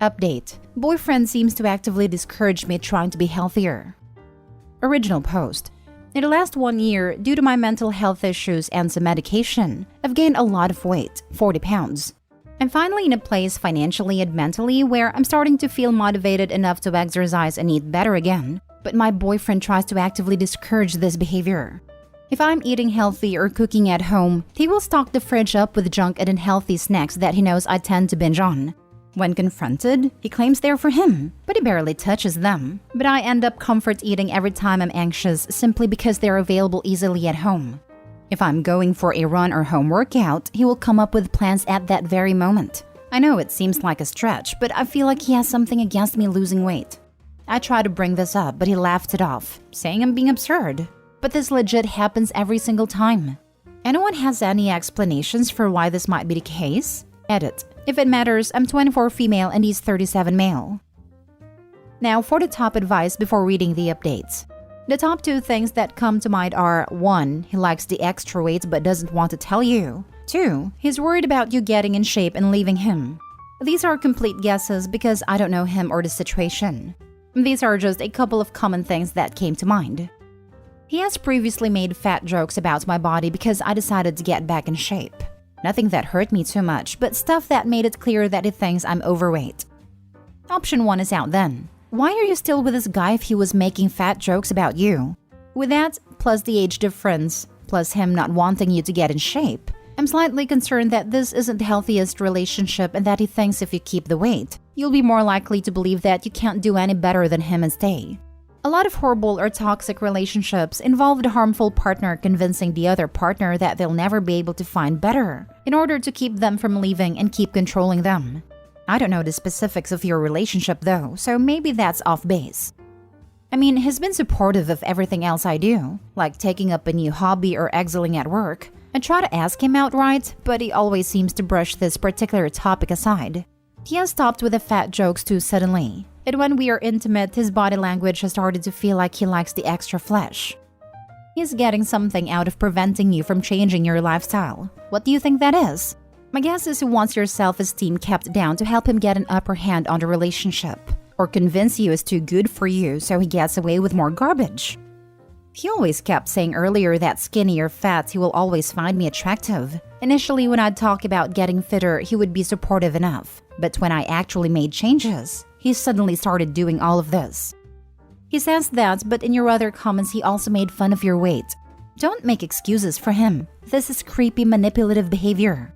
Update. Boyfriend seems to actively discourage me trying to be healthier. Original post. In the last 1 year, due to my mental health issues and some medication, I've gained a lot of weight, 40 pounds. I'm finally in a place financially and mentally where I'm starting to feel motivated enough to exercise and eat better again, but my boyfriend tries to actively discourage this behavior. If I'm eating healthy or cooking at home, he will stock the fridge up with junk and unhealthy snacks that he knows I tend to binge on. When confronted, he claims they're for him, but he barely touches them. But I end up comfort eating every time I'm anxious simply because they're available easily at home. If I'm going for a run or home workout, he will come up with plans at that very moment. I know it seems like a stretch, but I feel like he has something against me losing weight. I try to bring this up, but he laughed it off, saying I'm being absurd. But this legit happens every single time. Anyone has any explanations for why this might be the case? Edit. If it matters, I'm 24 female and he's 37 male. Now for the top advice before reading the updates. The top 2 things that come to mind are 1. He likes the extra weight but doesn't want to tell you. 2. He's worried about you getting in shape and leaving him. These are complete guesses because I don't know him or the situation. These are just a couple of common things that came to mind. He has previously made fat jokes about my body because I decided to get back in shape. Nothing that hurt me too much, but stuff that made it clear that he thinks I'm overweight. Option 1 is out then. Why are you still with this guy if he was making fat jokes about you? With that, plus the age difference, plus him not wanting you to get in shape, I'm slightly concerned that this isn't the healthiest relationship and that he thinks if you keep the weight, you'll be more likely to believe that you can't do any better than him and stay. A lot of horrible or toxic relationships involve the harmful partner convincing the other partner that they'll never be able to find better in order to keep them from leaving and keep controlling them. I don't know the specifics of your relationship though, so maybe that's off base. I mean, he's been supportive of everything else I do, like taking up a new hobby or excelling at work. I try to ask him outright, but he always seems to brush this particular topic aside. He has stopped with the fat jokes too suddenly. And when we are intimate, his body language has started to feel like he likes the extra flesh. He's getting something out of preventing you from changing your lifestyle. What do you think that is? My guess is he wants your self-esteem kept down to help him get an upper hand on the relationship, or convince you it's too good for you so he gets away with more garbage. He always kept saying earlier that skinny or fat he will always find me attractive. Initially, when I'd talk about getting fitter, he would be supportive enough. But when I actually made changes, he suddenly started doing all of this. He says that, but in your other comments he also made fun of your weight. Don't make excuses for him. This is creepy, manipulative behavior.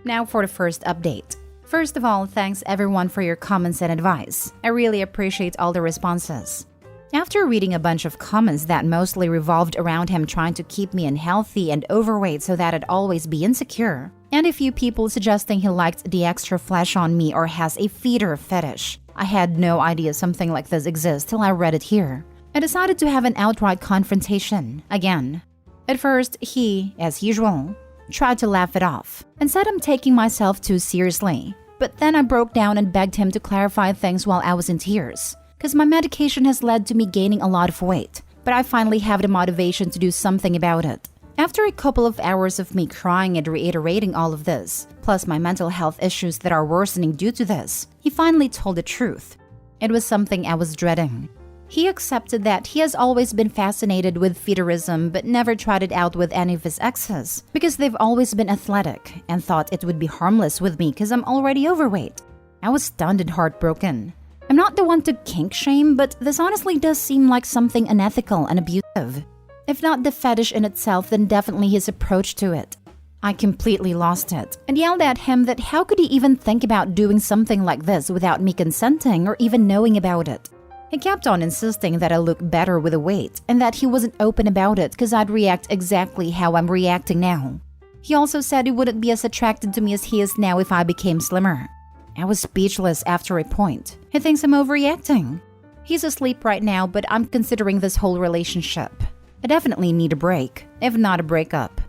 Now for the first update. First of all, thanks everyone for your comments and advice. I really appreciate all the responses. After reading a bunch of comments that mostly revolved around him trying to keep me unhealthy and overweight so that I'd always be insecure, and a few people suggesting he liked the extra flesh on me or has a feeder fetish, I had no idea something like this exists till I read it here. I decided to have an outright confrontation, again. At first, he, as usual, tried to laugh it off and said I'm taking myself too seriously. But then I broke down and begged him to clarify things while I was in tears. Because my medication has led to me gaining a lot of weight, but I finally have the motivation to do something about it. After a couple of hours of me crying and reiterating all of this, plus my mental health issues that are worsening due to this, he finally told the truth. It was something I was dreading. He accepted that he has always been fascinated with feederism but never tried it out with any of his exes because they've always been athletic and thought it would be harmless with me because I'm already overweight. I was stunned and heartbroken. I'm not the one to kink shame, but this honestly does seem like something unethical and abusive. If not the fetish in itself, then definitely his approach to it. I completely lost it and yelled at him that how could he even think about doing something like this without me consenting or even knowing about it. He kept on insisting that I look better with a weight and that he wasn't open about it because I'd react exactly how I'm reacting now. He also said he wouldn't be as attracted to me as he is now if I became slimmer. I was speechless after a point. He thinks I'm overreacting. He's asleep right now, but I'm considering this whole relationship. I definitely need a break, if not a breakup.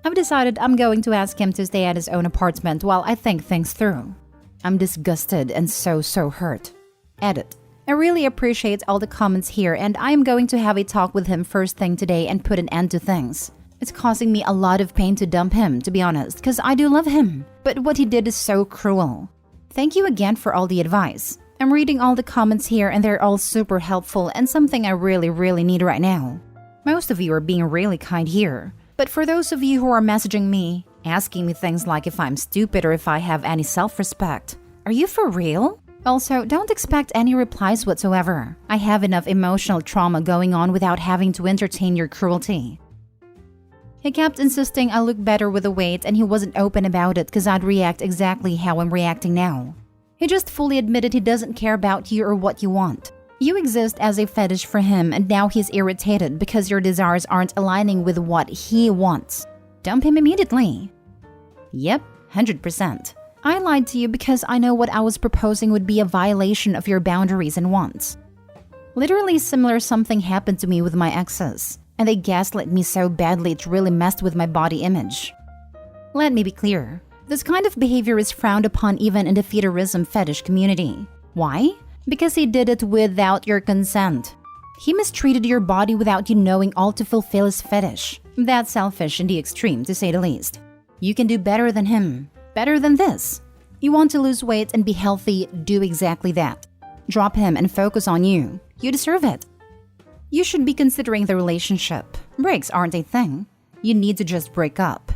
I've decided I'm going to ask him to stay at his own apartment while I think things through. I'm disgusted and so hurt. Edit. I really appreciate all the comments here and I am going to have a talk with him first thing today and put an end to things. It's causing me a lot of pain to dump him, to be honest, because I do love him. But what he did is so cruel. Thank you again for all the advice. I'm reading all the comments here and they're all super helpful and something I really need right now. Most of you are being really kind here. But for those of you who are messaging me, asking me things like if I'm stupid or if I have any self-respect, are you for real? Also, don't expect any replies whatsoever. I have enough emotional trauma going on without having to entertain your cruelty. He kept insisting I look better with the weight and he wasn't open about it because I'd react exactly how I'm reacting now. He just fully admitted he doesn't care about you or what you want. You exist as a fetish for him and now he's irritated because your desires aren't aligning with what he wants. Dump him immediately. Yep, 100%. I lied to you because I know what I was proposing would be a violation of your boundaries and wants. Literally similar something happened to me with my exes, and they gaslit me so badly it really messed with my body image. Let me be clear. This kind of behavior is frowned upon even in the fetishism fetish community. Why? Because he did it without your consent. He mistreated your body without you knowing all to fulfill his fetish. That's selfish in the extreme, to say the least. You can do better than him. Better than this. You want to lose weight and be healthy, do exactly that. Drop him and focus on you. You deserve it. You should be considering the relationship. Breaks aren't a thing. You need to just break up.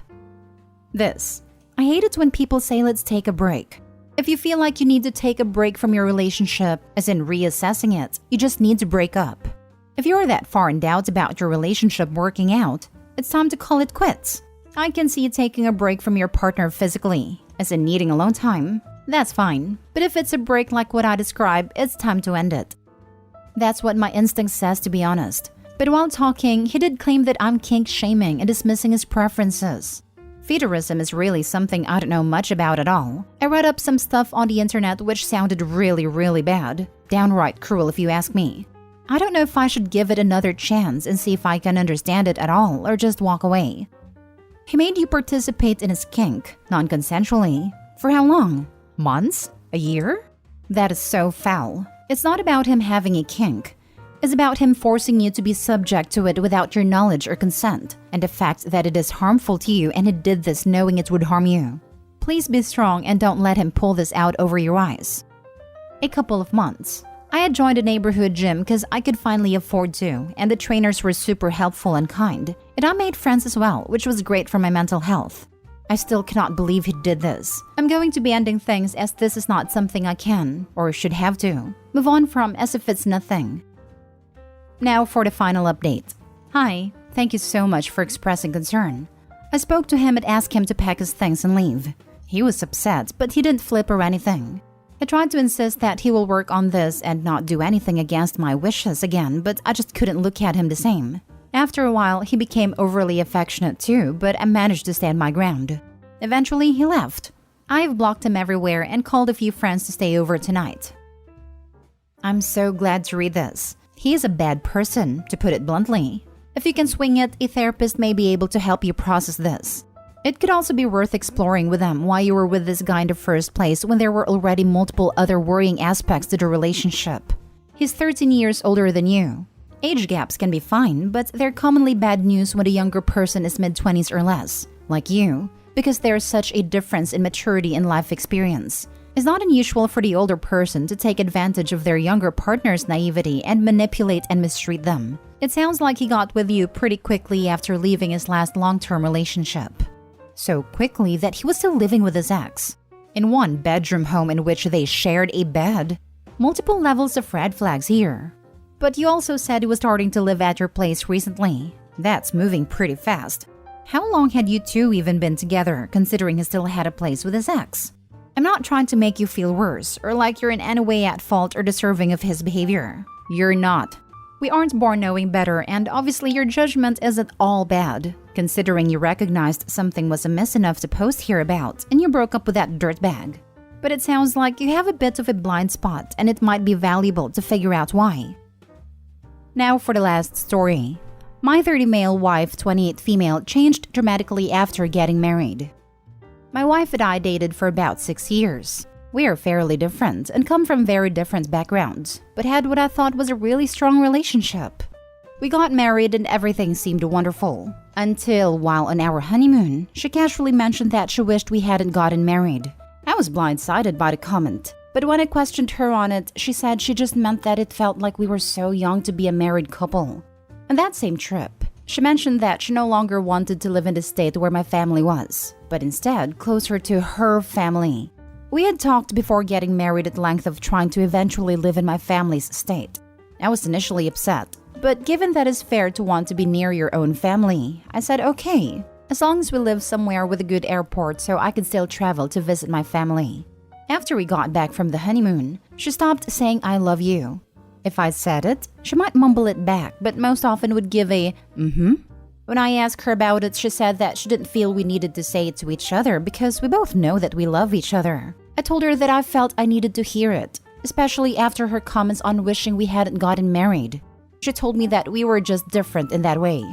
This. I hate it when people say let's take a break. If you feel like you need to take a break from your relationship, as in reassessing it, you just need to break up. If you're that far in doubt about your relationship working out, it's time to call it quits. I can see you taking a break from your partner physically, as in needing alone time. That's fine. But if it's a break like what I described, it's time to end it. That's what my instinct says, to be honest. But while talking, he did claim that I'm kink-shaming and dismissing his preferences. Fetishism is really something I don't know much about at all. I read up some stuff on the internet which sounded really bad. Downright cruel if you ask me. I don't know if I should give it another chance and see if I can understand it at all or just walk away. He made you participate in his kink, non-consensually. For how long? Months? A year? That is so foul. It's not about him having a kink. It's about him forcing you to be subject to it without your knowledge or consent, and the fact that it is harmful to you and he did this knowing it would harm you. Please be strong and don't let him pull this out over your eyes. A couple of months. I had joined a neighborhood gym because I could finally afford to, and the trainers were super helpful and kind. And I made friends as well, which was great for my mental health. I still cannot believe he did this. I'm going to be ending things as this is not something I can, or should have to, move on from as if it's nothing. Now for the final update. Hi, thank you so much for expressing concern. I spoke to him and asked him to pack his things and leave. He was upset, but he didn't flip or anything. I tried to insist that he will work on this and not do anything against my wishes again, but I just couldn't look at him the same. After a while, he became overly affectionate too, but I managed to stand my ground. Eventually, he left. I've blocked him everywhere and called a few friends to stay over tonight. I'm so glad to read this. He is a bad person, to put it bluntly. If you can swing it, a therapist may be able to help you process this. It could also be worth exploring with them why you were with this guy in the first place when there were already multiple other worrying aspects to the relationship. He's 13 years older than you. Age gaps can be fine, but they're commonly bad news when a younger person is mid-20s or less, like you, because there's such a difference in maturity and life experience. It's not unusual for the older person to take advantage of their younger partner's naivety and manipulate and mistreat them. It sounds like he got with you pretty quickly after leaving his last long-term relationship. So quickly that he was still living with his ex. In one bedroom home in which they shared a bed. Multiple levels of red flags here. But you also said he was starting to live at your place recently. That's moving pretty fast. How long had you two even been together, considering he still had a place with his ex? I'm not trying to make you feel worse, or like you're in any way at fault or deserving of his behavior. You're not. We aren't born knowing better, and obviously your judgment isn't all bad, considering you recognized something was amiss enough to post here about, and you broke up with that dirtbag. But it sounds like you have a bit of a blind spot, and it might be valuable to figure out why. Now for the last story. My 30 male wife, 28 female, changed dramatically after getting married. My wife and I dated for about 6 years. We are fairly different and come from very different backgrounds, but had what I thought was a really strong relationship. We got married and everything seemed wonderful, until while on our honeymoon, she casually mentioned that she wished we hadn't gotten married. I was blindsided by the comment, but when I questioned her on it, she said she just meant that it felt like we were so young to be a married couple. On that same trip, she mentioned that she no longer wanted to live in the state where my family was, but instead closer to her family. We had talked before getting married at length of trying to eventually live in my family's state. I was initially upset, but given that it's fair to want to be near your own family, I said okay, as long as we live somewhere with a good airport so I could still travel to visit my family. After we got back from the honeymoon, she stopped saying I love you. If I said it, she might mumble it back, but most often would give a mm-hmm. When I asked her about it, she said that she didn't feel we needed to say it to each other because we both know that we love each other. I told her that I felt I needed to hear it, especially after her comments on wishing we hadn't gotten married. She told me that we were just different in that way.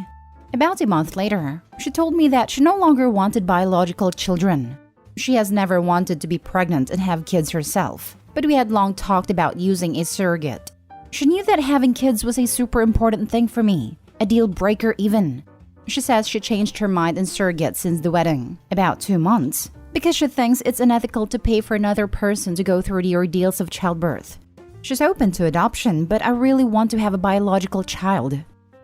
About a month later, she told me that she no longer wanted biological children. She has never wanted to be pregnant and have kids herself, but we had long talked about using a surrogate. She knew that having kids was a super important thing for me, a deal breaker even. She says she changed her mind on surrogate since the wedding, about 2 months, because she thinks it's unethical to pay for another person to go through the ordeals of childbirth. She's open to adoption, but I really want to have a biological child.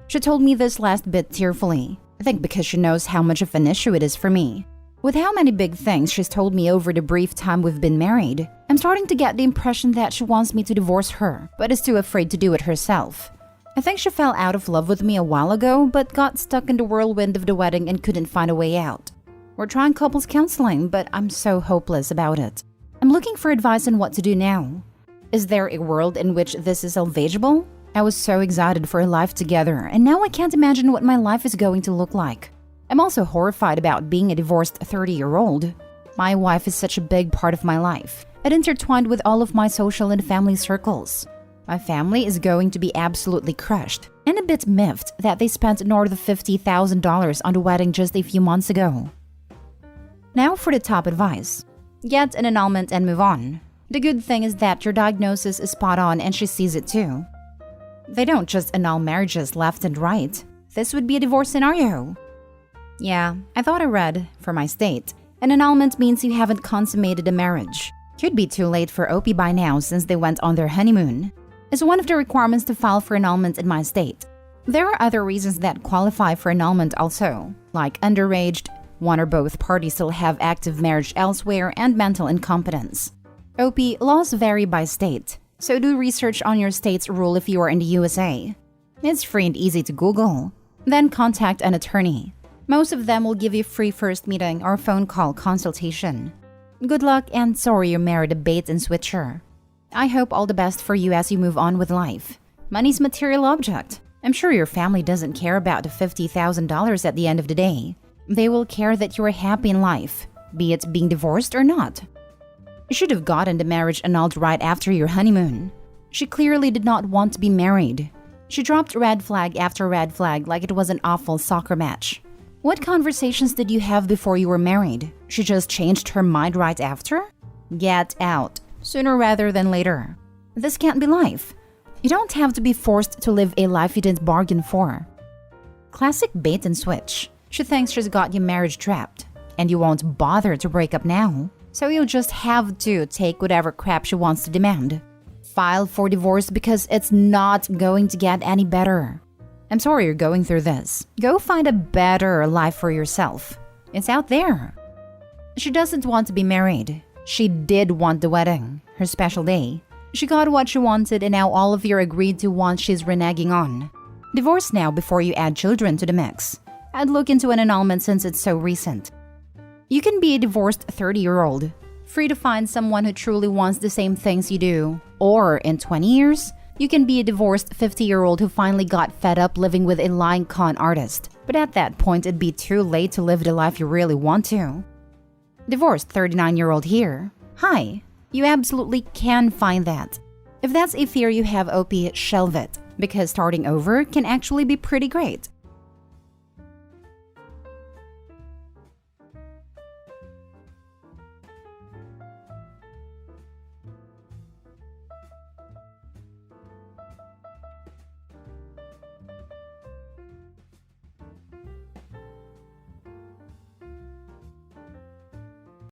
She told me this last bit tearfully, I think because she knows how much of an issue it is for me. With how many big things she's told me over the brief time we've been married, I'm starting to get the impression that she wants me to divorce her, but is too afraid to do it herself. I think she fell out of love with me a while ago, but got stuck in the whirlwind of the wedding and couldn't find a way out. We're trying couples counseling, but I'm so hopeless about it. I'm looking for advice on what to do now. Is there a world in which this is salvageable? I was so excited for a life together, and now I can't imagine what my life is going to look like. I'm also horrified about being a divorced 30-year-old. My wife is such a big part of my life. It intertwined with all of my social and family circles. My family is going to be absolutely crushed, and a bit miffed that they spent north of $50,000 on the wedding just a few months ago. Now for the top advice. Get an annulment and move on. The good thing is that your diagnosis is spot on and she sees it too. They don't just annul marriages left and right. This would be a divorce scenario. Yeah, I thought I read, for my state, an annulment means you haven't consummated a marriage. Could be too late for Opie by now since they went on their honeymoon. It's one of the requirements to file for annulment in my state. There are other reasons that qualify for annulment also, like underaged, one or both parties still have active marriage elsewhere, and mental incompetence. Opie, laws vary by state, so do research on your state's rule if you are in the USA. It's free and easy to Google. Then contact an attorney. Most of them will give you free first meeting or phone call consultation. Good luck and sorry you married a bait and switcher. I hope all the best for you as you move on with life. Money's a material object. I'm sure your family doesn't care about the $50,000 at the end of the day. They will care that you are happy in life, be it being divorced or not. You should have gotten the marriage annulled right after your honeymoon. She clearly did not want to be married. She dropped red flag after red flag like it was an awful soccer match. What conversations did you have before you were married? She just changed her mind right after? Get out, sooner rather than later. This can't be life. You don't have to be forced to live a life you didn't bargain for. Classic bait and switch. She thinks she's got you marriage trapped, and you won't bother to break up now, so you'll just have to take whatever crap she wants to demand. File for divorce because it's not going to get any better. I'm sorry you're going through this. Go find a better life for yourself. It's out there. She doesn't want to be married. She did want the wedding, her special day. She got what she wanted and now all of you agreed to want she's reneging on. Divorce now before you add children to the mix. I'd look into an annulment since it's so recent. You can be a divorced 30-year-old, free to find someone who truly wants the same things you do. Or in 20 years, you can be a divorced 50-year-old who finally got fed up living with a lying con artist. But at that point, it'd be too late to live the life you really want to. Divorced 39-year-old here. Hi, you absolutely can find that. If that's a fear you have, OP, shelve it, because starting over can actually be pretty great.